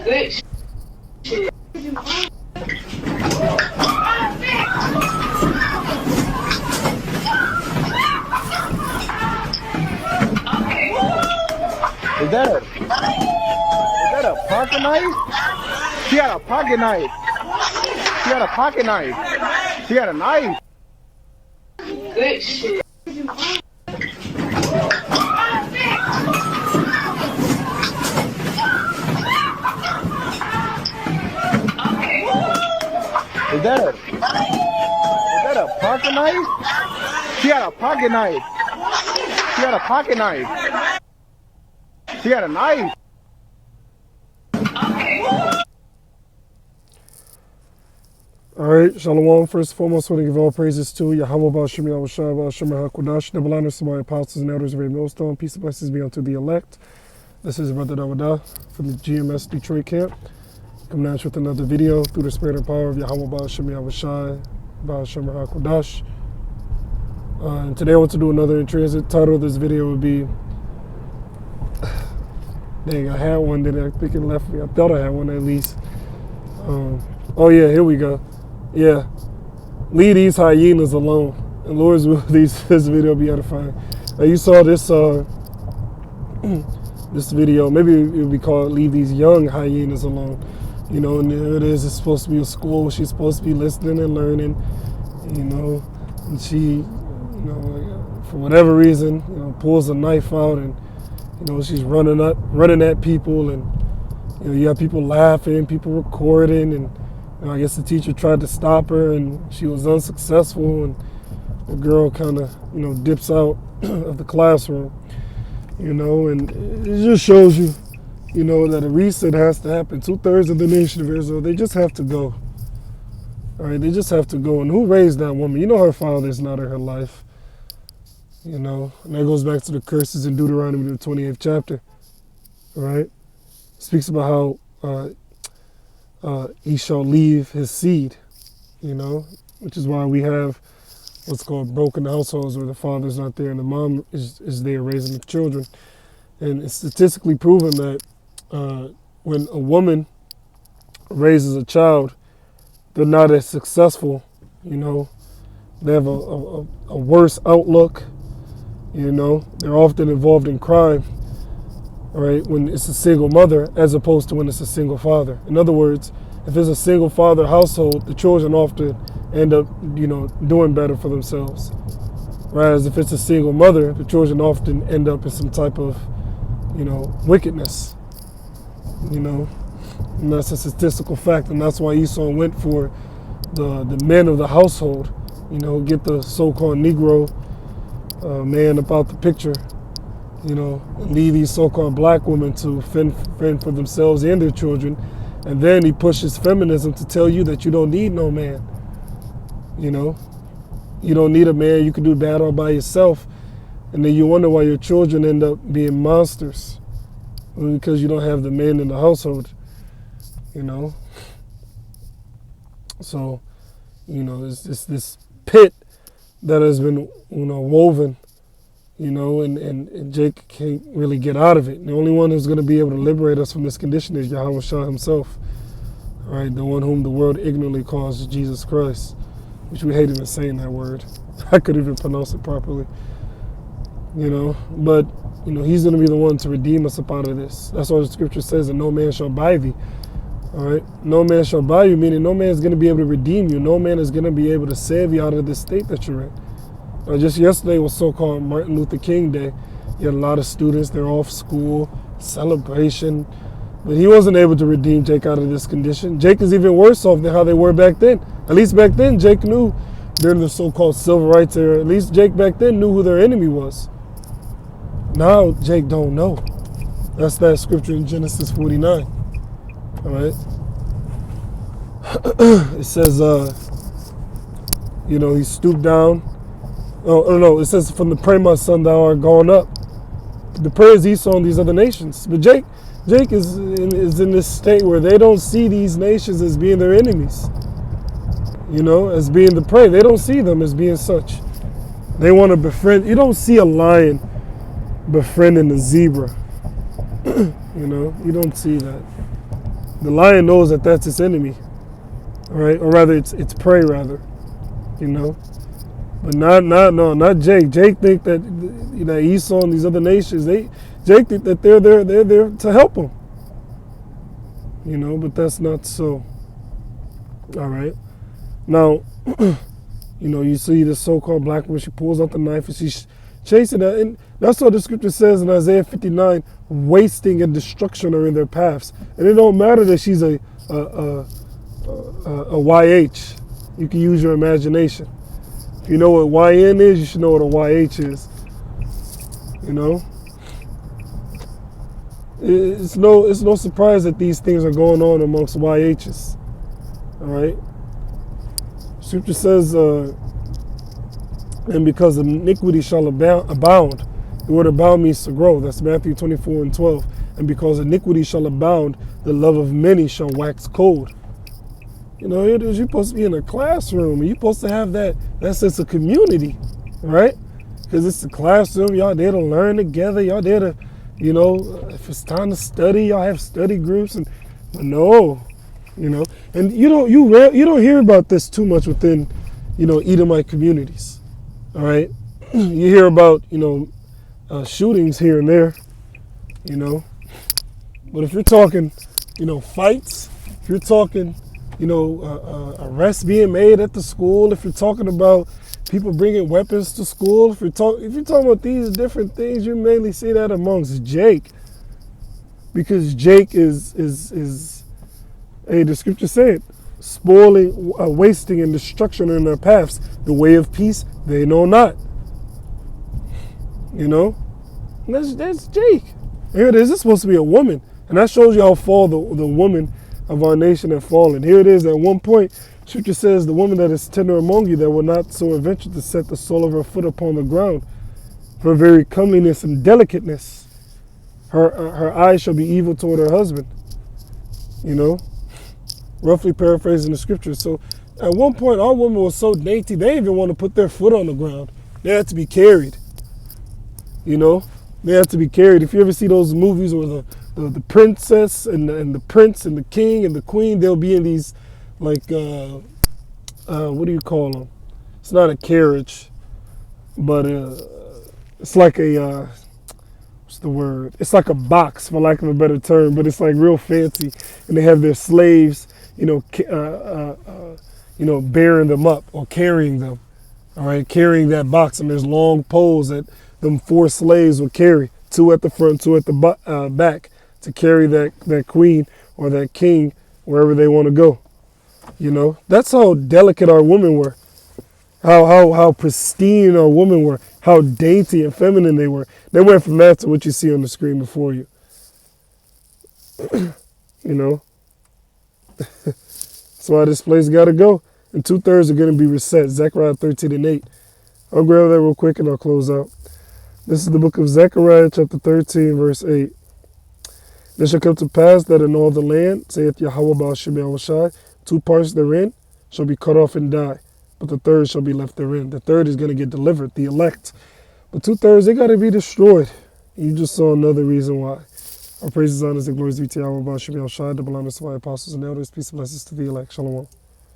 Good shit. Is that a pocket knife? She had a pocket knife. She had a pocket knife. She had a knife. Good shit. Is that a pocket knife? She had a pocket knife. She had a pocket knife. She had a knife. Alright, Shalom. First and foremost, I want to give all praises to Yahweh Ba'Shem Yahweh Shai Ba'Shem HaKodash, double honors to my apostles and elders of every millstone. Peace and blessings be unto the elect. This is Brother Dawada from the GMS Detroit camp. Coming at you with another video through the spirit and power of Yahweh Ba'Shem Yahweh Shai Ba'Shem HaKodash. And today I want to do another in transit. Title of this video would be, dang, I had one that I think it left me. I thought I had one at least. Oh yeah, here we go. Yeah, leave these hyenas alone. And Lord's will, this video be edifying. You saw this this video. Maybe it would be called "Leave These Young Hyenas Alone." You know, and there it is. It's supposed to be a school. She's supposed to be listening and learning. You know, and she, you know, for whatever reason, you know, pulls a knife out and, you know, she's running at people, and you know, you have people laughing, people recording, and you know, I guess the teacher tried to stop her and she was unsuccessful, and the girl kind of, you know, dips out of the classroom, you know, and it just shows you, you know, that a reset has to happen. 2/3 of the nation of Israel, they just have to go. All right, they just have to go. And who raised that woman? You know her father's not in her life. You know, and that goes back to the curses in Deuteronomy, the 28th chapter. All right, it speaks about how he shall leave his seed, you know, which is why we have what's called broken households, where the father's not there and the mom is there raising the children. And it's statistically proven that when a woman raises a child, they're not as successful, you know. They have a worse outlook, you know. They're often involved in crime, right, when it's a single mother as opposed to when it's a single father. In other words, if it's a single father household, the children often end up, you know, doing better for themselves. Whereas if it's a single mother, the children often end up in some type of, you know, wickedness, you know. And that's a statistical fact, and that's why Esau went for the men of the household, you know, get the so-called Negro man about the picture, you know, and leave these so-called black women to fend for themselves and their children. And then he pushes feminism to tell you that you don't need no man. You know, you don't need a man. You can do bad all by yourself. And then you wonder why your children end up being monsters, because you don't have the man in the household, you know. So, you know, it's this pit that has been, you know, woven, you know, and Jake can't really get out of it. And the only one who's going to be able to liberate us from this condition is Yahweh Shah himself, right? The one whom the world ignorantly calls Jesus Christ, which we hate even saying that word. I couldn't even pronounce it properly, you know. But, you know, he's going to be the one to redeem us up out of this. That's why the scripture says that no man shall buy thee, all right? No man shall buy you, meaning no man is going to be able to redeem you. No man is going to be able to save you out of this state that you're in. Just yesterday was so-called Martin Luther King Day. You had a lot of students, they're off school, celebration. But he wasn't able to redeem Jake out of this condition. Jake is even worse off than how they were back then. At least back then, Jake knew during the so-called civil rights era, at least Jake back then knew who their enemy was. Now, Jake don't know. That's that scripture in Genesis 49. All right? It says, you know, he stooped down. Oh no, it says, from the prey, my son, thou art gone up. The prey is Esau and these other nations. But Jake is in this state where they don't see these nations as being their enemies, you know, as being the prey. They don't see them as being such. They want to befriend. You don't see a lion befriending a zebra. You know, you don't see that. The lion knows that that's its enemy, all right, or rather, its prey, rather, you know. But not Jake. Jake think that Esau and these other nations, Jake think that they're there to help him, you know. But that's not so. All right. Now, you see this so-called black woman. She pulls out the knife and she's chasing that, and that's what the scripture says in Isaiah 59: wasting and destruction are in their paths. And it don't matter that she's a YH. You can use your imagination. If you know what YN is, you should know what a YH is. You know, it's no surprise that these things are going on amongst YHs. All right. Scripture says, and because iniquity shall abound. The word abound means to grow. That's Matthew 24:12. And because iniquity shall abound, the love of many shall wax cold. You know, you're supposed to be in a classroom, and you're supposed to have that sense of community, right? Because it's a classroom, y'all there to learn together, y'all there to, if it's time to study, y'all have study groups, but no, and you don't hear about this too much within, Edomite communities, all right? You hear about, shootings here and there, but if you're talking, fights, if you're talking, arrests being made at the school, if you're talking about people bringing weapons to school, if you're talking about these different things, you mainly see that amongst Jake, because Jake is hey, the scripture said, spoiling, wasting, and destruction in their paths. The way of peace they know not. And that's Jake. Here it is. It's supposed to be a woman, and that shows you how far the woman of our nation have fallen. Here it is. At one point, Scripture says, the woman that is tender among you, that will not so adventure to set the sole of her foot upon the ground, for very comeliness and delicateness, her eyes shall be evil toward her husband. Roughly paraphrasing the scripture. So at one point, our women were so dainty, they didn't even want to put their foot on the ground. They had to be carried. They had to be carried. If you ever see those movies where the princess and the prince and the king and the queen, they'll be in these, like, what do you call them? It's not a carriage, but it's like a, what's the word? It's like a box, for lack of a better term, but it's like real fancy. And they have their slaves, bearing them up or carrying them. All right, carrying that box. And there's long poles that them 4 slaves will carry, 2 at the front, 2 at the back, to carry that queen or that king wherever they want to go. That's how delicate our women were, how pristine our women were, how dainty and feminine they were. They went from that to what you see on the screen before you. That's why this place got to go. And 2/3 are going to be reset. Zechariah 13:8. I'll grab that real quick and I'll close out. This is the book of Zechariah, chapter 13, verse 8. It shall come to pass that in all the land, saith Yahweh Baal Shem Yahushai, 2 parts therein shall be cut off and die, but the third shall be left therein. The third is going to get delivered, the elect. But 2/3, they got to be destroyed. You just saw another reason why. Our praises, honors, and glories be to Yahweh Baal Shem Yahushai, the blindness of our apostles and elders. Peace and blessings to the elect. Shalom.